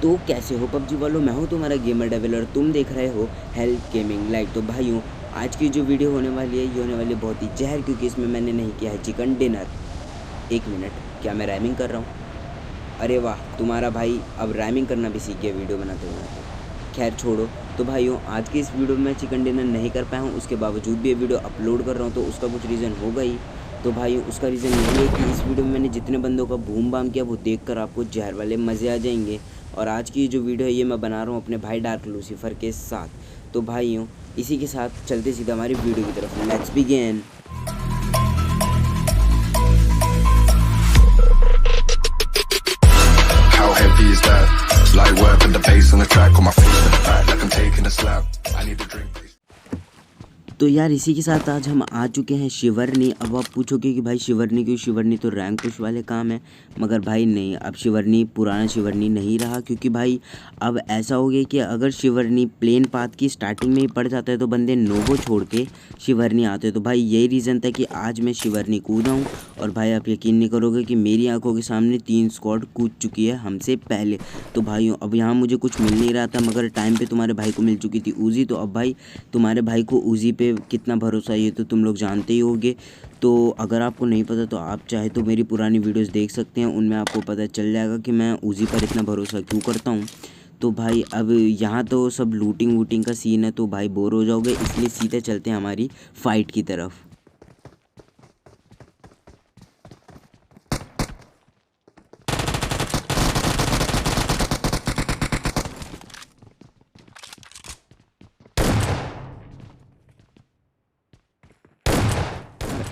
तो कैसे हो पबजी वालों, मैं हूं तुम्हारा गेमर डेविल और तुम देख रहे हो हेल्थ गेमिंग लाइट। तो भाइयों, आज की जो वीडियो होने वाली है ये होने वाली है बहुत ही जहर, क्योंकि इसमें मैंने नहीं किया है चिकन डिनर। एक मिनट, क्या मैं रैमिंग कर रहा हूँ? अरे वाह, तुम्हारा भाई अब रैमिंग करना भी सीख गया वीडियो बनाते बनाते। खैर छोड़ो। तो भाइयों, आज की इस वीडियो में मैं चिकन डिनर नहीं कर पाया हूँ, उसके बावजूद भी ये वीडियो अपलोड कर रहा हूँ, तो उसका कुछ रीज़न होगा ही। तो भाइयों, उसका रीज़न यही है कि इस वीडियो में मैंने जितने बंदों का बूम बाम किया वो देखकर आपको जहर वाले मज़े आ जाएंगे। और आज की जो वीडियो है ये मैं बना रहा हूँ अपने भाई डार्क लूसीफर के साथ। तो भाइयों, इसी के साथ चलते सीधा हमारी वीडियो की तरफ, let's begin. How heavy is that? Light work and the bass on the track, on my feet to the back, like I'm taking a slap. I need a drink, please. तो यार, इसी के साथ आज हम आ चुके हैं शिवरनी। अब आप पूछोगे कि भाई शिवरनी क्यों? शिवरनी तो रैंक पुश वाले काम है, मगर भाई नहीं, अब शिवरनी पुराना शिवरनी नहीं रहा, क्योंकि भाई अब ऐसा हो गया कि अगर शिवरनी प्लेन पाथ की स्टार्टिंग में ही पड़ जाता है तो बंदे नोवो छोड़ के शिवरनी आते हैं। तो भाई यही रीज़न था कि आज मैं शिवरनी कूदा हूँ। और भाई आप यकीन नहीं करोगे कि मेरी आंखों के सामने 3 स्क्वाड कूद चुकी है हमसे पहले। तो भाइयों, अब यहाँ मुझे कुछ मिल नहीं रहा था, मगर टाइम पे तुम्हारे भाई को मिल चुकी थी ऊज़ी। तो अब भाई तुम्हारे भाई को ऊज़ी पे कितना भरोसा है ये तो तुम लोग जानते ही होगे। तो अगर आपको नहीं पता तो आप चाहे तो मेरी पुरानी वीडियोस देख सकते हैं, उनमें आपको पता चल जाएगा कि मैं ऊज़ी पर इतना भरोसा क्यों करता हूँ। तो भाई अब यहाँ तो सब लूटिंग वूटिंग का सीन है, तो भाई बोर हो जाओगे, इसलिए सीधे चलते हैं हमारी फ़ाइट की तरफ।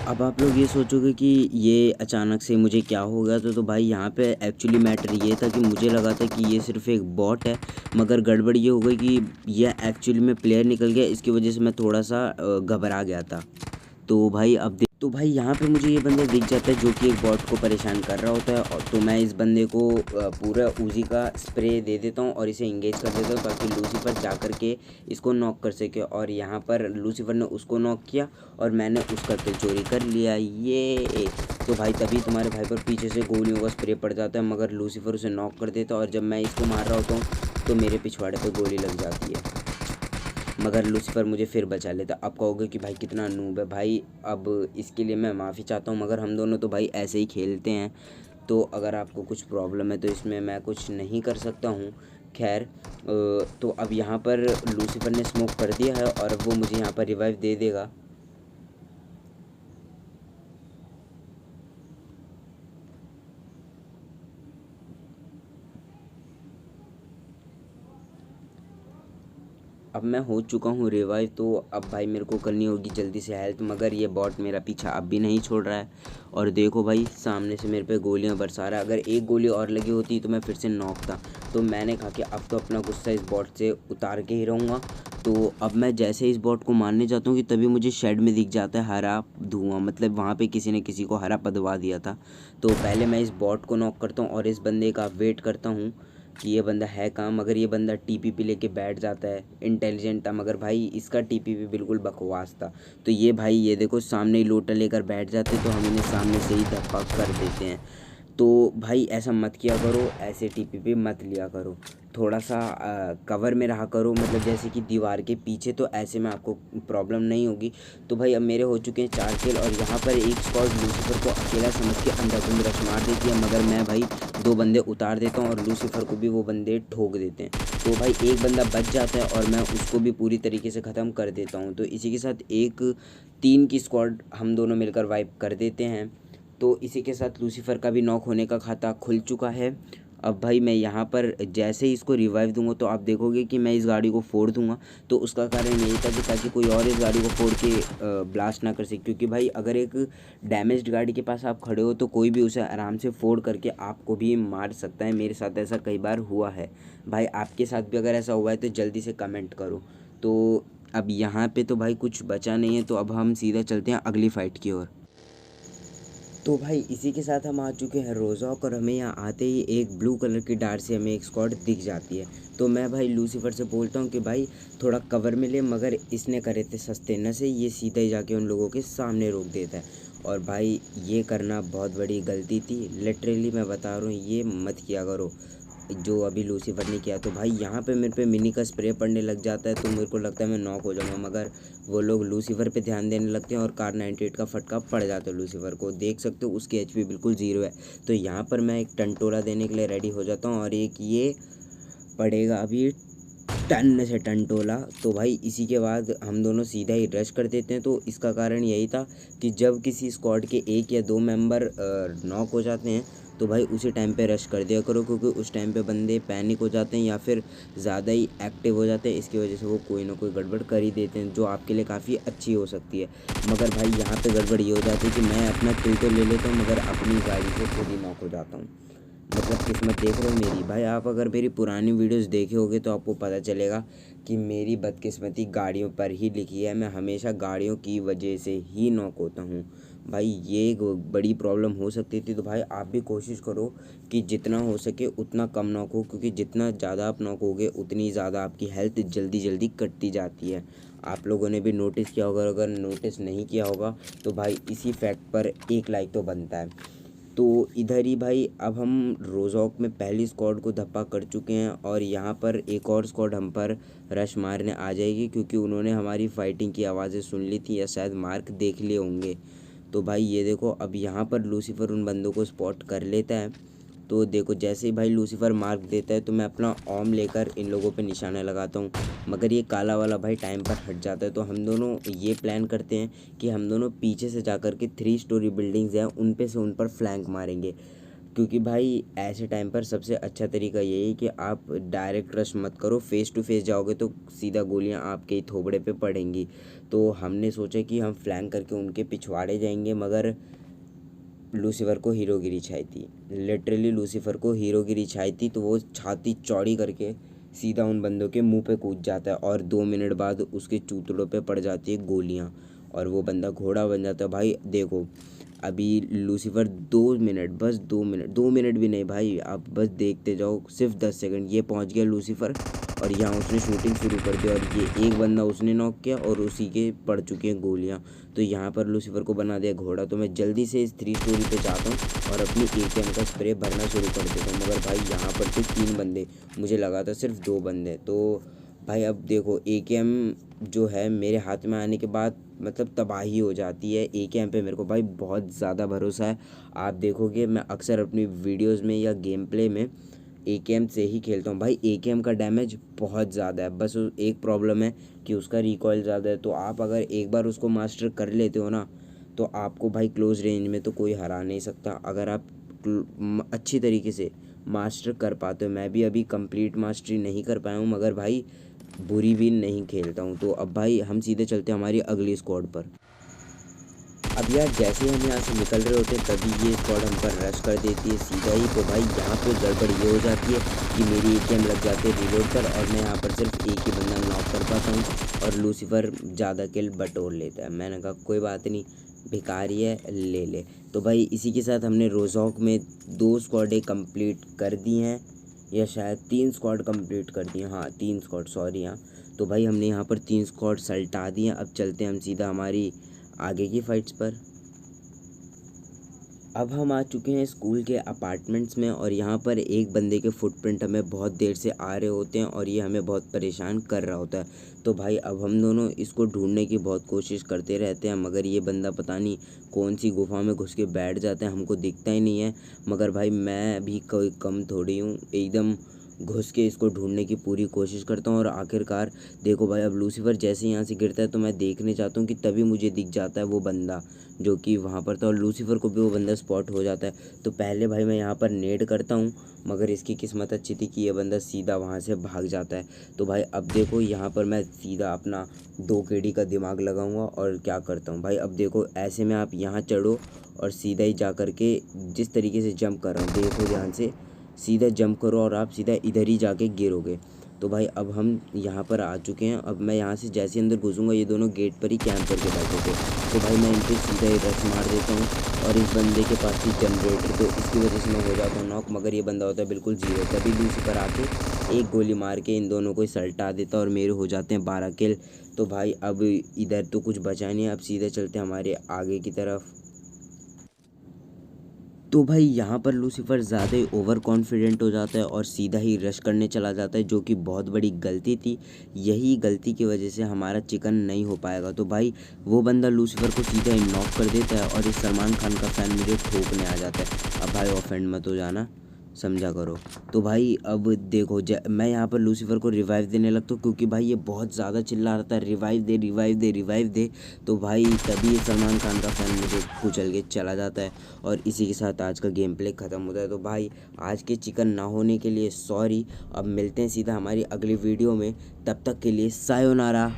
अब आप लोग ये सोचोगे कि ये अचानक से मुझे क्या हो गया, तो भाई यहाँ पे एक्चुअली मैटर ये था कि मुझे लगा था कि ये सिर्फ एक बॉट है, मगर गड़बड़ ये हो गई कि ये एक्चुअली में प्लेयर निकल गया। इसकी वजह से मैं थोड़ा सा घबरा गया था। तो भाई अब तो भाई यहाँ पे मुझे ये बंदा दिख जाता है जो कि एक बॉट को परेशान कर रहा होता है, और तो मैं इस बंदे को पूरा ऊज़ी का स्प्रे दे देता हूँ और इसे इंगेज कर देता हूँ, ताकि लूसीफर जा कर के इसको नॉक कर सके। और यहाँ पर लूसीफर ने उसको नॉक किया और मैंने उसका किल चोरी कर लिया, ये। तो भाई तभी तुम्हारे भाई पर पीछे से गोलियों का स्प्रे पड़ जाता है, मगर लूसीफर उसे नॉक कर देता है, और जब मैं इसको मार रहा होता हूँ तो मेरे पिछवाड़े पर गोली लग जाती है, मगर लूसीफर मुझे फिर बचा लेता। अब कहोगे कि भाई कितना नूब है। भाई अब इसके लिए मैं माफ़ी चाहता हूँ, मगर हम दोनों तो भाई ऐसे ही खेलते हैं, तो अगर आपको कुछ प्रॉब्लम है तो इसमें मैं कुछ नहीं कर सकता हूँ। खैर, तो अब यहाँ पर लूसीफर ने स्मोक कर दिया है और अब वो मुझे यहाँ पर रिवाइव दे देगा। अब मैं हो चुका हूँ रिवाइव, तो अब भाई मेरे को करनी होगी जल्दी से हेल्थ, मगर ये बॉट मेरा पीछा अब भी नहीं छोड़ रहा है। और देखो भाई, सामने से मेरे पे गोलियां बरसा रहा है। अगर एक गोली और लगी होती तो मैं फिर से नॉक था। तो मैंने कहा कि अब तो अपना गुस्सा इस बॉट से उतार के ही रहूँगा। तो अब मैं जैसे इस बॉट को मारने जाता हूँ कि तभी मुझे शेड में दिख जाता है हरा धुआं, मतलब वहाँ पर किसी ने किसी को हरा पदवा दिया था। तो पहले मैं इस बॉट को नॉक करता हूँ और इस बंदे का वेट करता हूँ कि ये बंदा है कहाँ, मगर ये बंदा टीपीपी लेके बैठ जाता है। इंटेलिजेंट था, मगर भाई इसका टीपीपी बिल्कुल बकवास था। तो ये भाई, ये देखो, सामने ही लोटा लेकर बैठ जाते, तो हम इन्हें सामने से ही धप्पा कर देते हैं। तो भाई ऐसा मत किया करो, ऐसे टीपीपी मत लिया करो, थोड़ा सा कवर में रहा करो, मतलब जैसे कि दीवार के पीछे, तो ऐसे में आपको प्रॉब्लम नहीं होगी। तो भाई अब मेरे हो चुके हैं 4 किल, और यहाँ पर एक स्क्वाड लूसीफर को अकेला समझ के अंधाधुंध रश मार देती है, मगर मैं भाई 2 बंदे उतार देता हूँ और लूसीफर को भी वो बंदे ठोक देते हैं। तो भाई एक बंदा बच जाता है और मैं उसको भी पूरी तरीके से ख़त्म कर देता हूँ। तो इसी के साथ एक 3 की स्क्वाड हम दोनों मिलकर वाइप कर देते हैं। तो इसी के साथ लूसीफर का भी नॉक होने का खाता खुल चुका है। अब भाई मैं यहाँ पर जैसे ही इसको रिवाइव दूंगा तो आप देखोगे कि मैं इस गाड़ी को फोड़ दूंगा। तो उसका कारण यही था कि ताकि कोई और इस गाड़ी को फोड़ के ब्लास्ट ना कर सके, क्योंकि भाई अगर एक डैमेज्ड गाड़ी के पास आप खड़े हो तो कोई भी उसे आराम से फोड़ करके आपको भी मार सकता है। मेरे साथ ऐसा कई बार हुआ है। भाई आपके साथ भी अगर ऐसा हुआ है तो जल्दी से कमेंट करो। तो अब यहाँ पे तो भाई कुछ बचा नहीं है, तो अब हम सीधा चलते हैं अगली फ़ाइट की ओर। तो भाई इसी के साथ हम आ चुके हैं रोज़ॉक, और हमें यहाँ आते ही एक ब्लू कलर की डार से हमें एक स्क्वाड दिख जाती है। तो मैं भाई लूसीफर से बोलता हूँ कि भाई थोड़ा कवर में ले, मगर इसने करे थे सस्ते नशे, ये सीधा ही जाके उन लोगों के सामने रोक देता है। और भाई ये करना बहुत बड़ी गलती थी, लिटरली मैं बता रहा हूँ, ये मत किया करो। जो अभी लूसीफर ने किया। तो भाई यहाँ पे मेरे पे मिनी का स्प्रे पड़ने लग जाता है, तो मेरे को लगता है मैं नॉक हो जाऊँगा, मगर वो लोग लूसीफर पे ध्यान देने लगते हैं और कार 98 का फटका पड़ जाता है लूसीफर को। देख सकते हो उसकी एचपी बिल्कुल 0 है। तो यहाँ पर मैं एक टंटोला देने के लिए रेडी हो जाता हूँ, और एक ये पड़ेगा अभी टन से टंटोला। तो भाई इसी के बाद हम दोनों सीधा ही रश कर देते हैं। तो इसका कारण यही था कि जब किसी स्क्वाड के 1 या 2 मेंबर नॉक हो जाते हैं, तो भाई उसी टाइम पे रश कर दिया करो, क्योंकि उस टाइम पे बंदे पैनिक हो जाते हैं या फिर ज़्यादा ही एक्टिव हो जाते हैं। इसकी वजह से वो कोई ना कोई गड़बड़ कर ही देते हैं, जो आपके लिए काफ़ी अच्छी हो सकती है। मगर भाई यहाँ पे गड़बड़ ये हो जाती है कि मैं अपना किल तो ले लेता हूँ, मगर अपनी गाड़ी से खुद ही नॉक हो जाता हूँ। मतलब किस्मत देख रहे हो मेरी। भाई आप अगर मेरी पुरानी वीडियोस देखे होगे तो आपको पता चलेगा कि मेरी बदकिस्मती गाड़ियों पर ही लिखी है। मैं हमेशा गाड़ियों की वजह से ही नॉक होता हूँ। भाई ये एक बड़ी प्रॉब्लम हो सकती थी। तो भाई आप भी कोशिश करो कि जितना हो सके उतना कम नॉक हो, क्योंकि जितना ज़्यादा आप नॉक होगे उतनी ज़्यादा आपकी हेल्थ जल्दी जल्दी कटती जाती है। आप लोगों ने भी नोटिस किया होगा, अगर नोटिस नहीं किया होगा तो भाई इसी फैक्ट पर 1 लाइक तो बनता है। तो इधर ही भाई अब हम रोज़ॉक में पहली स्क्वाड को धप्पा कर चुके हैं, और यहाँ पर एक और स्क्वाड हम पर रश मारने आ जाएगी, क्योंकि उन्होंने हमारी फाइटिंग की आवाज़ें सुन ली थी या शायद मार्क देख लिए होंगे। तो भाई ये देखो अब यहाँ पर लूसीफर उन बंदों को स्पॉट कर लेता है। तो देखो जैसे ही भाई लूसीफर मार्क देता है तो मैं अपना ऑम लेकर इन लोगों पे निशाना लगाता हूँ, मगर ये काला वाला भाई टाइम पर हट जाता है। तो हम दोनों ये प्लान करते हैं कि हम दोनों पीछे से जाकर के 3 स्टोरी बिल्डिंग्स हैं उन पे से उन पर फ्लैंक मारेंगे, क्योंकि भाई ऐसे टाइम पर सबसे अच्छा तरीका यही है कि आप डायरेक्ट रश मत करो। फेस टू फेस जाओगे तो सीधा गोलियां आपके ही थोबड़े पे पड़ेंगी। तो हमने सोचा कि हम फ्लैंक करके उनके पिछवाड़े जाएंगे, मगर लूसीफर को हीरोगिरी छाई थी। लिटरली लूसीफर को हीरोगिरी छाई थी, तो वो छाती चौड़ी करके सीधा उन बंदों के मुंह पे कूद जाता है, और 2 मिनट बाद उसके चूतड़ों पे पड़ जाती है गोलियां, और वो बंदा घोड़ा बन जाता है। भाई देखो अभी लूसीफर 2 मिनट, बस 2 मिनट भी नहीं भाई, आप बस देखते जाओ, सिर्फ 10 सेकंड, ये पहुंच गया लूसीफर, और यहाँ उसने शूटिंग शुरू कर दी, और ये एक बंदा उसने नॉक किया और उसी के पड़ चुकी हैं गोलियाँ। तो यहाँ पर लूसीफर को बना दिया घोड़ा। तो मैं जल्दी से इस 3 स्टोरी पे जाता हूँ और अपनी AKM का स्प्रे भरना शुरू कर देता हूँ, मगर भाई यहाँ पर तो 3 बंदे, मुझे लगा था सिर्फ 2 बंदे। तो भाई अब देखो AKM जो है मेरे हाथ में आने के बाद मतलब तबाही हो जाती है। AKM पे मेरे को भाई बहुत ज़्यादा भरोसा है। आप देखोगे मैं अक्सर अपनी वीडियोस में या गेम प्ले में AKM से ही खेलता हूँ। भाई AKM का डैमेज बहुत ज़्यादा है, बस एक प्रॉब्लम है कि उसका रिकॉइल ज़्यादा है। तो आप अगर एक बार उसको मास्टर कर लेते हो ना, तो आपको भाई क्लोज रेंज में तो कोई हरा नहीं सकता, अगर आप अच्छी तरीके से मास्टर कर पाते हो। मैं भी अभी कंप्लीट मास्टरी नहीं कर पाया हूँ, मगर भाई बुरी भी नहीं खेलता हूँ। तो अब भाई हम सीधे चलते हैं हमारी अगली स्क्वाड पर। अब यार जैसे ही हम यहाँ से निकल रहे होते हैं तभी ये स्क्वाड हम पर रश कर देती है सीधा ही। तो भाई यहाँ पे गड़बड़ ये हो जाती है कि मेरी AKM लग जाती है रिलोड पर, और मैं यहाँ पर सिर्फ एक ही बंदा नॉक कर पाता हूँ, और लूसीफर ज़्यादा किल बटोर लेता है। मैंने कहा कोई बात नहीं, भिखारी है, ले ले। तो भाई इसी के साथ हमने रोज़ॉक में 2 स्क्वाडें कंप्लीट कर दी हैं, या शायद 3 स्क्वाड कंप्लीट कर दिए, हाँ 3 स्क्वाड, सॉरी। हाँ तो भाई हमने यहाँ पर 3 स्क्वाड सल्टा दिए। अब चलते हैं हम सीधा हमारी आगे की फाइट्स पर। अब हम आ चुके हैं स्कूल के अपार्टमेंट्स में, और यहाँ पर एक बंदे के फुटप्रिंट हमें बहुत देर से आ रहे होते हैं, और ये हमें बहुत परेशान कर रहा होता है। तो भाई अब हम दोनों इसको ढूंढने की बहुत कोशिश करते रहते हैं, मगर ये बंदा पता नहीं कौन सी गुफा में घुस के बैठ जाता है, हमको दिखता ही नहीं है। मगर भाई मैं भी कोई कम थोड़ी हूँ, एकदम घुस के इसको ढूंढने की पूरी कोशिश करता हूँ। और आखिरकार देखो भाई अब लूसीफर जैसे यहाँ से गिरता है तो मैं देखने चाहता हूँ कि तभी मुझे दिख जाता है वो बंदा जो कि वहाँ पर था, और लूसीफर को भी वो बंदा स्पॉट हो जाता है। तो पहले भाई मैं यहाँ पर नेड करता हूँ, मगर इसकी किस्मत अच्छी थी कि ये बंदा सीधा वहाँ से भाग जाता है। तो भाई अब देखो यहाँ पर मैं सीधा अपना 2 KD का दिमाग लगाऊंगा, और क्या करता हूँ भाई, अब देखो ऐसे में आप यहाँ चढ़ो और सीधा ही जा कर के जिस तरीके से जंप कर रहा हूँ देखो ध्यान से, सीधा जंप करो और आप सीधा इधर ही जाके गिरोगे। तो भाई अब हम यहाँ पर आ चुके हैं। अब मैं यहाँ से जैसे अंदर घुसूँगा ये दोनों गेट पर ही कैंप करके बैठे थे। तो भाई मैं इन पर सीधा ही रश मार देता हूँ, और इस बंदे के पास थी जनरेटर, तो इसकी वजह से मैं हो जाता हूँ नॉक, मगर ये बंदा होता है बिल्कुल 0। तभी लूसीफर आके एक गोली मार के इन दोनों को सल्टा देता, और मेरे हो जाते हैं 12 किल। तो भाई अब इधर तो कुछ बचा नहीं है, अब सीधे चलते हैं हमारे आगे की तरफ। तो भाई यहाँ पर लूसीफर ज़्यादा ही ओवर कॉन्फिडेंट हो जाता है और सीधा ही रश करने चला जाता है, जो कि बहुत बड़ी गलती थी। यही गलती की वजह से हमारा चिकन नहीं हो पाएगा। तो भाई वो बंदा लूसीफर को सीधा ही नॉक कर देता है और इस सलमान खान का फ़ैन मुझे ठोकने आ जाता है। अब भाई ऑफेंड मत हो जाना, समझा करो। तो भाई अब देखो, मैं यहाँ पर लूसीफर को रिवाइव देने लगता हूँ, क्योंकि भाई ये बहुत ज़्यादा चिल्ला रहा था रिवाइव दे रिवाइव दे रिवाइव दे। तो भाई तभी ये सलमान खान का फ़ैन मुझे कुचल के चला जाता है और इसी के साथ आज का गेम प्ले ख़त्म होता है। तो भाई आज के चिकन ना होने के लिए सॉरी। अब मिलते हैं सीधा हमारी अगली वीडियो में, तब तक के लिए सायोनारा।